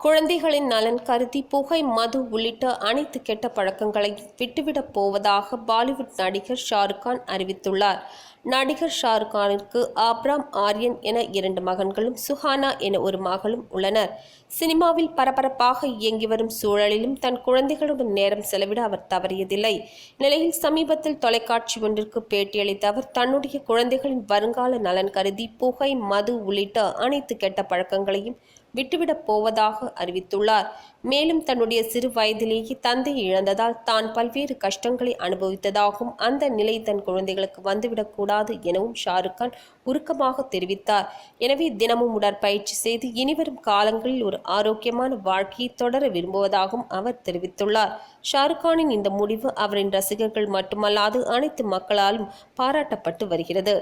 குழந்தைகளின் நலன் கருதி புகை, மது உள்ளிட்ட அனைத்து கெட்ட பழக்கங்களையும் விட்டுவிடப் போவதாக பாலிவுட் நடிகர் ஷாருக்கான் அறிவித்துள்ளார். நடிகர் ஷாருக்கானிற்கு ஆப்ராம் ஆரியன் என 2 மகன்களும், சுஹானா என ஒரு மகளும் உள்ளனர். சினிமாவில் பரபரப்பாக இயங்கி வரும் சூழலிலும் தன் குழந்தைகளுடன் நேரம் செலவிட அவர் தவறியதில்லை. நிலையில் சமீபத்தில் தொலைக்காட்சி ஒன்றிற்கு பேட்டியளித்த அவர் தன்னுடைய குழந்தைகளின் வருங்கால நலன் கருதி புகை, மது உள்ளிட்ட அனைத்து கெட்ட பழக்கங்களையும் விட்டுவிடப் போவதாக அறிவித்துள்ளார். மேலும் தன்னுடைய சிறு வயதிலேயே தந்தையை இழந்ததால் தான் பல்வேறு கஷ்டங்களை அனுபவித்ததாகவும், அந்த நிலை தன் குழந்தைகளுக்கு வந்துவிடக்கூடாது எனவும் ஷாருக்கான் உருக்கமாக தெரிவித்தார். எனவே தினமும் உடற்பயிற்சி செய்து இனிவரும் காலங்களில் ஒரு ஆரோக்கியமான வாழ்க்கையை தொடர விரும்புவதாகவும் அவர் தெரிவித்துள்ளார். ஷாருக்கானின் இந்த முடிவு அவரின் ரசிகர்கள் மட்டுமல்லாது அனைத்து மக்களாலும் பாராட்டப்பட்டு வருகிறது.